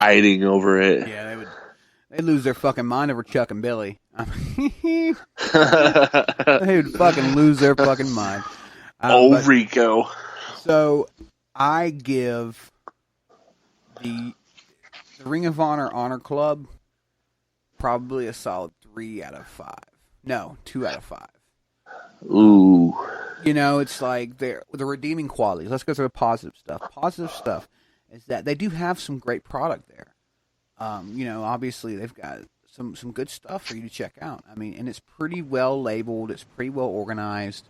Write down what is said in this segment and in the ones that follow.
fighting over it. Yeah, they'd lose their fucking mind over Chuck and Billy. I mean, they would fucking lose their fucking mind. Rico. So I give the Ring of Honor Club probably a solid 3 out of 5. No, 2 out of 5. Ooh. You know, it's like the redeeming qualities. Let's go through the positive stuff. Positive stuff is that they do have some great product there. You know, obviously they've got some good stuff for you to check out. I mean, and it's pretty well labeled. It's pretty well organized.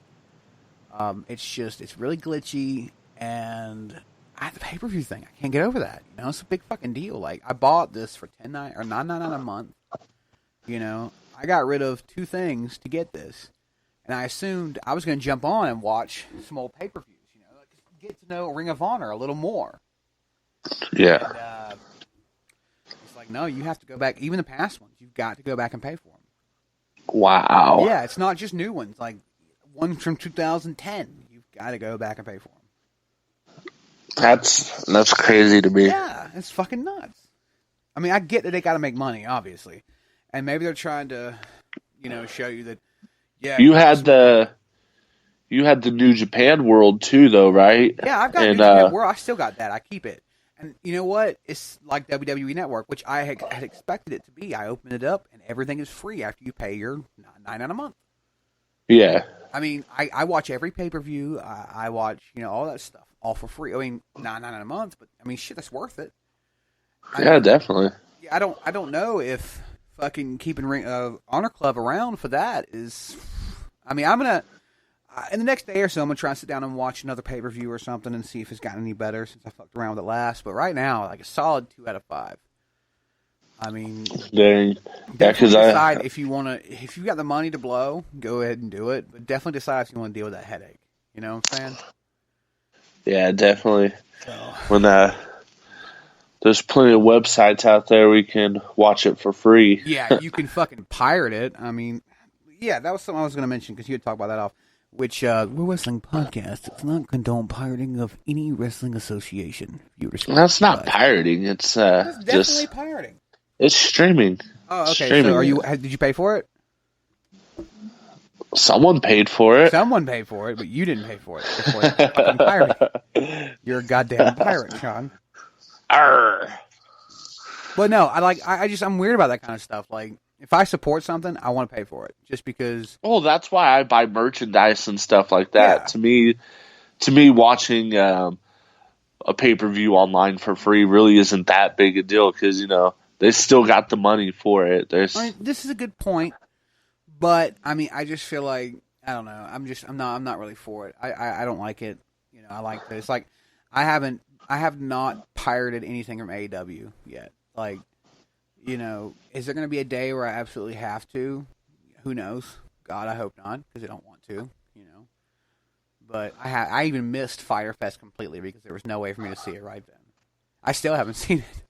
It's really glitchy, and the pay-per-view thing, I can't get over that. You know, it's a big fucking deal. Like, I bought this for $9.99 a month. You know, I got rid of 2 things to get this, and I assumed I was going to jump on and watch some old pay-per-views. You know, get to know Ring of Honor a little more. Yeah. And, it's like, no, you have to go back. Even the past ones, you've got to go back and pay for them. Wow. Yeah, it's not just new ones. Like, ones from 2010, you've got to go back and pay for them. That's crazy to me. Yeah, it's fucking nuts. I mean, I get that they got to make money, obviously, and maybe they're trying to, you know, show you that. Yeah, You had the New Japan World too, though, right? Yeah, I've got New Japan World. I still got that. I keep it. And you know what? It's like WWE Network, which I had expected it to be. I opened it up, and everything is free after you pay your $9 a month. Yeah. I mean, I watch every pay-per-view. I watch, you know, all that stuff, all for free. I mean, $9 a month, but I mean, shit, that's worth it. Yeah, definitely. I don't know if fucking keeping Honor Club around for that is. I mean, I'm gonna in the next day or so, I'm gonna try and sit down and watch another pay-per-view or something and see if it's gotten any better since I fucked around with it last. But right now, like a solid 2 out of 5. I mean, Dang. Yeah, because decide if you got the money to blow, go ahead and do it. But definitely decide if you want to deal with that headache. You know what I'm saying? Yeah, definitely. So. When there's plenty of websites out there we can watch it for free. Yeah, you can fucking pirate it. I mean, yeah, that was something I was going to mention because you had talked about that off. Which we're wrestling podcast. It's not condone pirating of any wrestling association. That's not pirating. It's definitely just pirating. It's streaming. Oh, okay. Streaming. So did you pay for it? Someone paid for it. Someone paid for it, but you didn't pay for it. Therefore, it's fucking pirating. You're a goddamn pirate, Sean. Arr. But no, I'm weird about that kind of stuff. Like, if I support something, I want to pay for it, just because. Well, that's why I buy merchandise and stuff like that. Yeah. To me, watching a pay-per-view online for free really isn't that big a deal because you know they still got the money for it. This is a good point, but I mean, I just feel like I don't know. I'm not really for it. I don't like it. You know, I like this. Like, I have not pirated anything from AEW yet. Like, you know, is there going to be a day where I absolutely have to? Who knows? God, I hope not, because I don't want to. You know, but I even missed Fyter Fest completely because there was no way for me to see it right then. I still haven't seen it.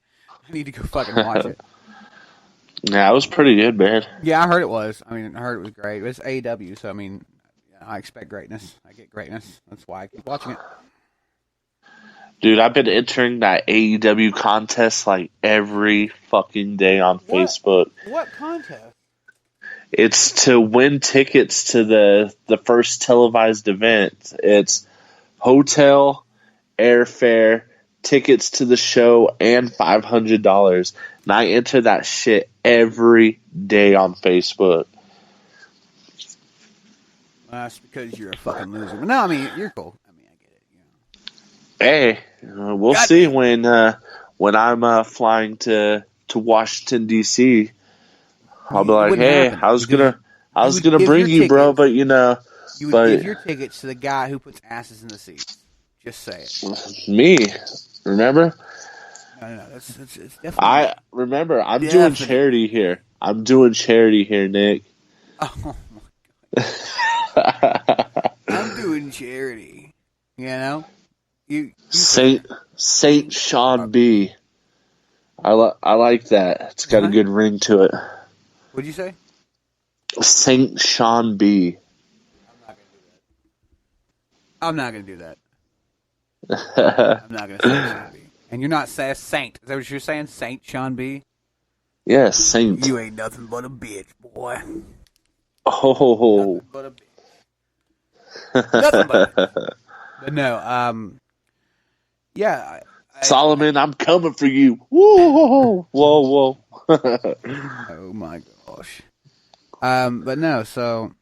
I need to go fucking watch it. Yeah, it was pretty good, man. Yeah, I heard it was. I mean, I heard it was great. It's AEW, so I mean, I expect greatness. I get greatness. That's why I keep watching it. Dude, I've been entering that AEW contest like every fucking day on Facebook. What contest? It's to win tickets to the first televised event. It's hotel, airfare, tickets to the show, and $500. And I enter that shit every day on Facebook. Well, that's because you're a fucking loser. But no, I mean, you're cool. I mean, I get it. You know. Hey, we'll see when I'm flying to Washington D.C. I'll be like, hey, happen. I was gonna bring you, bro, but you know, you would give your tickets to the guy who puts asses in the seats. Just say it. Me, remember? No, it's definitely. I remember. I'm doing charity here. Nick. Oh my god. I'm doing charity. You know, you Saint Sean B. I like that. It's got a good ring to it. What'd you say? Saint Sean B. I'm not gonna do that. I'm not gonna say Sean B. And you're not saying Saint. Is that what you're saying? Saint Sean B? Yes, Saint. You ain't nothing but a bitch, boy. Oh. Nothing but a bitch. Nothing but a bitch. But no, yeah. Solomon, I'm coming for you. Whoa, whoa. Oh my gosh. But no, so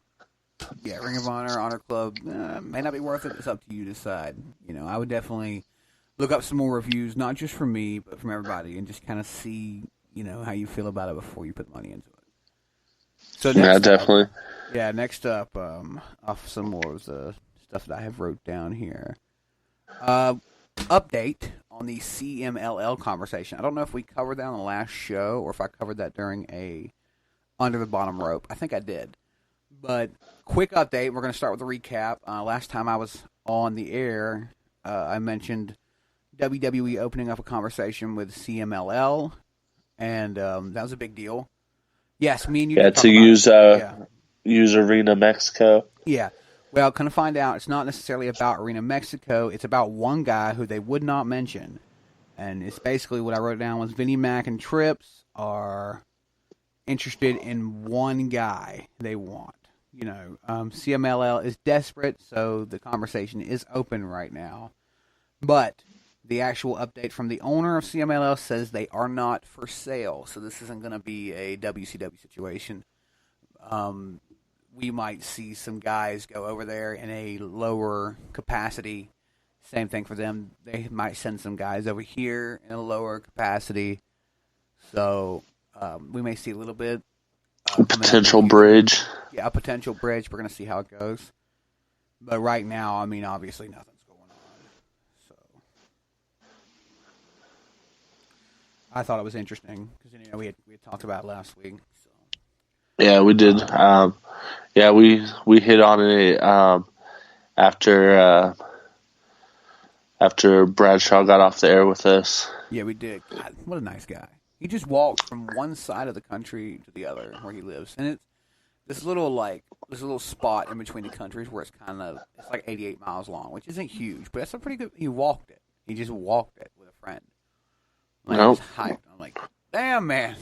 yeah, Ring of Honor, Honor Club may not be worth it. It's up to you to decide. You know, I would definitely look up some more reviews, not just from me, but from everybody, and just kind of see, you know, how you feel about it before you put money into it. So next definitely. Next up, off some more of the stuff that I have wrote down here. Update on the CMLL conversation. I don't know if we covered that on the last show or if I covered that during a Under the Bottom Rope. I think I did. But quick update. We're going to start with a recap. Last time I was on the air, I mentioned WWE opening up a conversation with CMLL, and that was a big deal. Yes, me and you. Yeah, to use Arena Mexico. Yeah. Well, kind of find out it's not necessarily about Arena Mexico. It's about one guy who they would not mention. And it's basically what I wrote down was Vinnie Mac and Trips are interested in one guy they want. You know, CMLL is desperate, so the conversation is open right now. But the actual update from the owner of CMLL says they are not for sale. So this isn't going to be a WCW situation. We might see some guys go over there in a lower capacity. Same thing for them. They might send some guys over here in a lower capacity. So we may see a little bit. Potential bridge. Yeah, a potential bridge. We're going to see how it goes. But right now, I mean, obviously nothing's going on. So I thought it was interesting because, you know, we had talked about it last week. So. Yeah, we did. We hit on it after Bradshaw got off the air with us. Yeah, we did. God, what a nice guy. He just walked from one side of the country to the other where he lives, and it's this little spot in between the countries where it's like 88 miles long, which isn't huge, but that's a pretty good. He walked it. He just walked it with a friend. Like, nope. He was hyped. I'm like, damn man,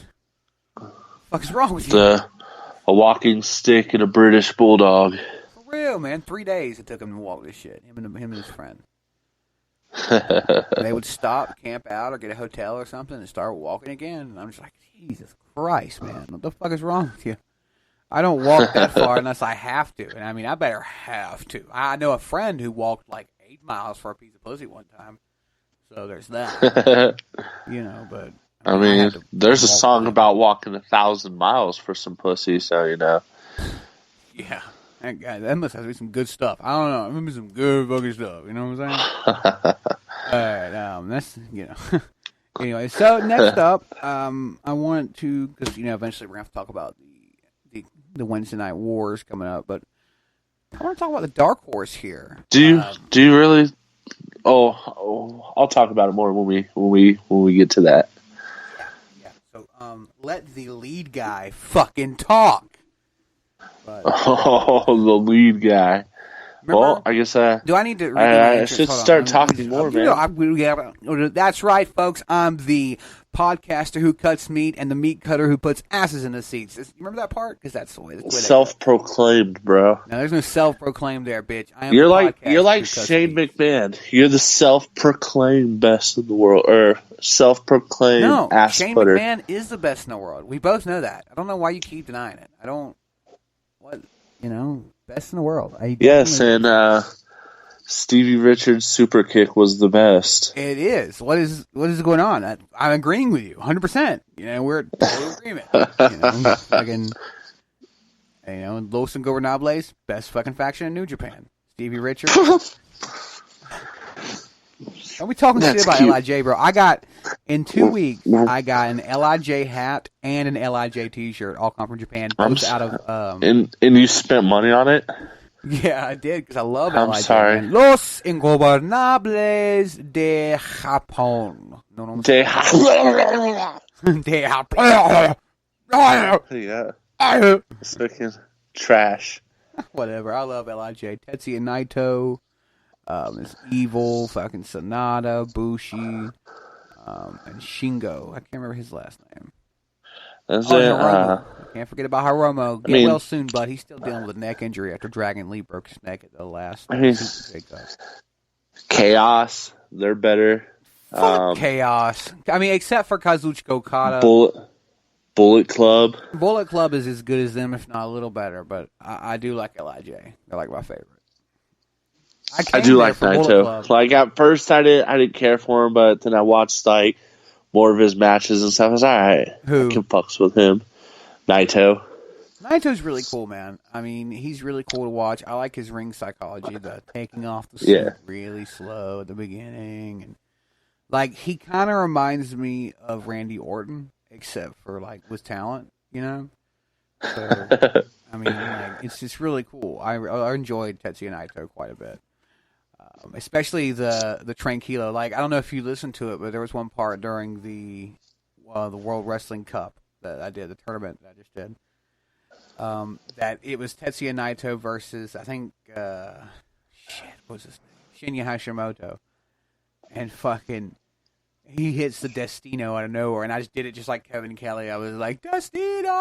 what the fuck is wrong with you? A walking stick and a British bulldog. For real, man. 3 days it took him to walk this shit. Him and his friend. They would stop, camp out, or get a hotel or something, and start walking again. And I'm just like, Jesus Christ, man, what the fuck is wrong with you? I don't walk that far unless I have to, and I mean, I better have to. I know a friend who walked like 8 miles for a piece of pussy one time, so there's that. You know, but I mean there's a song about walking 1,000 miles for some pussy, so you know. Yeah. That must have to be some good stuff. I don't know. It must be some good fucking stuff. You know what I'm saying? All right. That's, you know. Anyway, so next up, I want to, because, you know, eventually we're going to have to talk about the Wednesday Night Wars coming up, but I want to talk about the Dark Horse here. Do you really? Oh, I'll talk about it more when we get to that. Yeah. So, let the lead guy fucking talk. But, the lead guy. Remember, well, I guess do I need to? I should start talking more, man. That's right, folks. I'm the podcaster who cuts meat and the meat cutter who puts asses in the seats. You remember that part? Because that's the way. Self-proclaimed, bro. No, there's no self-proclaimed there, bitch. You're like Shane McMahon. You're the self-proclaimed best in the world, or self-proclaimed ass Shane putter. McMahon is the best in the world. We both know that. I don't know why you keep denying it. I don't. What, you know, best in the world. Yes, and Stevie Richards' super kick was the best. It is. What is going on? I'm agreeing with you 100%. You know, we're in total agreement. Los Ingobernables, best fucking faction in New Japan. Stevie Richards. Don't be talking shit about LIJ, bro. In 2 weeks, I got an LIJ hat and an LIJ t-shirt, all come from Japan. Both out of and you spent money on it? Yeah, I did, because I love LIJ. I'm sorry. Man. Los Ingobernables de Japón. De Japón. Yeah. It's fucking trash. Whatever. I love LIJ. Tetsuya Naito. It's Evil, fucking Sonata, Bushi. and Shingo. I can't remember his last name. That's Hiromu. Can't forget about Hiromu. Get I mean, well soon, bud. He's still dealing with a neck injury after Dragon Lee broke his neck at the last I mean, Super J Cup. Chaos, they're better. Fuck Chaos. I mean, except for Kazuchika Okada. Bullet Club. Bullet Club is as good as them, if not a little better, but I do like LIJ. They're like my favorite. I do like Naito. Like at first I didn't care for him, but then I watched like more of his matches and stuff. I was all right. Who? I can fucks with him. Naito. Naito's really cool, man. I mean, he's really cool to watch. I like his ring psychology, the taking off the suit really slow at the beginning, and like he kind of reminds me of Randy Orton, except for like with talent, you know. So I mean, like it's just really cool. I enjoyed Tetsuya Naito quite a bit. Especially the Tranquilo. Like, I don't know if you listened to it, but there was one part during the World Wrestling Cup that I did, the tournament that I just did, that it was Tetsuya Naito versus, I think, what was his name? Shinya Hashimoto. And fucking, he hits the Destino out of nowhere, and I just did it just like Kevin Kelly. I was like, Destino!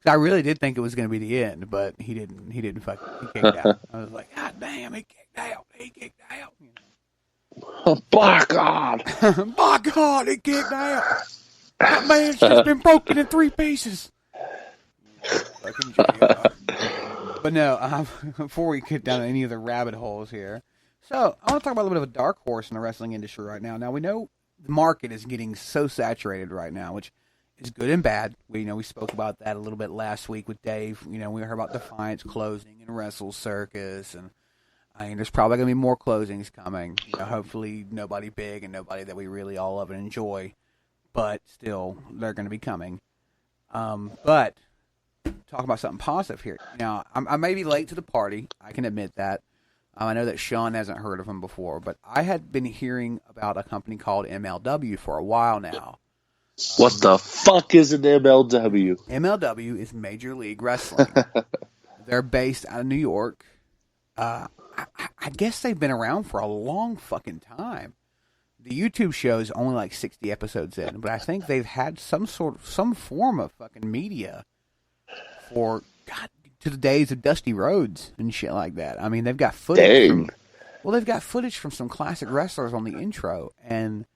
I really did think it was going to be the end, but he didn't. He didn't fucking. He kicked out. I was like, God damn, he kicked out. He kicked out. You know? By God. By God, he kicked out. That man's just been broken in 3 pieces. Fucking but no, before we get down any of the rabbit holes here, so I want to talk about a little bit of a dark horse in the wrestling industry right now. Now we know the market is getting so saturated right now, which is good and bad. We spoke about that a little bit last week with Dave. We heard about Defiance closing and Wrestle Circus, and I mean, there's probably going to be more closings coming. Hopefully nobody big and nobody that we really all love and enjoy, but still, they're going to be coming. But talk about something positive here. Now, I may be late to the party. I can admit that. I know that Sean hasn't heard of him before, but I had been hearing about a company called MLW for a while now. What the fuck is an MLW? MLW is Major League Wrestling. They're based out of New York. I guess they've been around for a long fucking time. The YouTube show is only like 60 episodes in, but I think they've had some form of fucking media for, God, to the days of Dusty Rhodes and shit like that. I mean, they've got footage. They've got footage from some classic wrestlers on the intro, and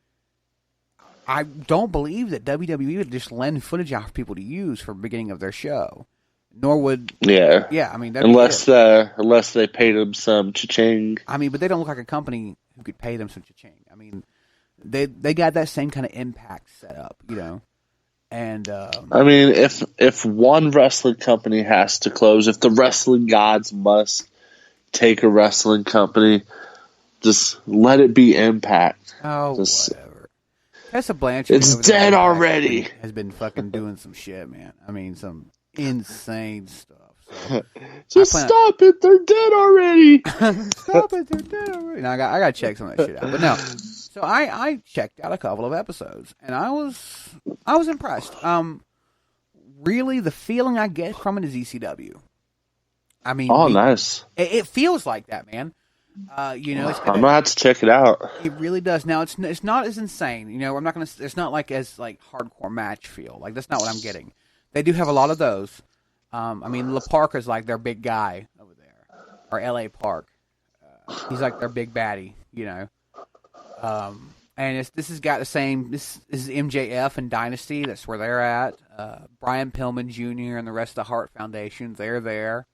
I don't believe that WWE would just lend footage out for people to use for the beginning of their show. Nor would... Yeah, I mean... Unless they paid them some cha-ching. I mean, but they don't look like a company who could pay them some cha-ching. I mean, they got that same kind of impact set up, And... I mean, if one wrestling company has to close, if the wrestling gods must take a wrestling company, just let it be Impact. Oh, whatever. Tessa Blanchard, it's dead already. Has been fucking doing some shit, man. I mean, some insane stuff. So just stop it! They're dead already. Stop it! They're dead already. Now I got to check some of that shit out. But no, so I checked out a couple of episodes, and I was impressed. Really, the feeling I get from it is ECW. I mean, nice. It feels like that, man. I'm gonna have to check it out. It really does. Now it's not as insane. I'm not gonna. It's not like as like hardcore match feel. Like that's not what I'm getting. They do have a lot of those. I mean, La Parka's like their big guy over there, or L.A. Park. He's like their big baddie, And this has got the same. This is MJF and Dynasty. That's where they're at. Brian Pillman Jr. and the rest of the Hart Foundation. They're there.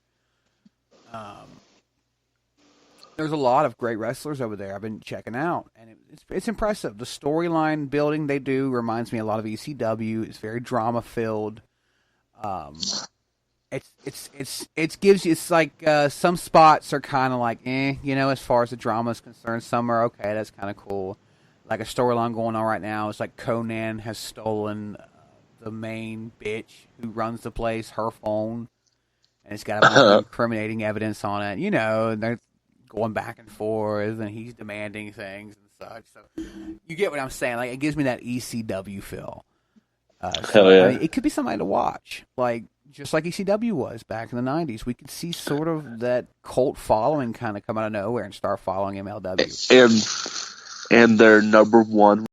There's a lot of great wrestlers over there I've been checking out, and it's impressive. The storyline building they do reminds me a lot of ECW. It's very drama filled. It gives you, it's like some spots are kind of like as far as the drama is concerned. Some are okay, that's kind of cool. Like a storyline going on right now, it's like Conan has stolen the main bitch who runs the place, her phone, and it's got a bunch of incriminating evidence on it. And they're going back and forth, and he's demanding things and such. So you get what I'm saying. Like, it gives me that ECW feel. Hell yeah. I mean, it could be something to watch. Like, just like ECW was back in the 90s. We could see sort of that cult following kind of come out of nowhere and start following MLW. And their number one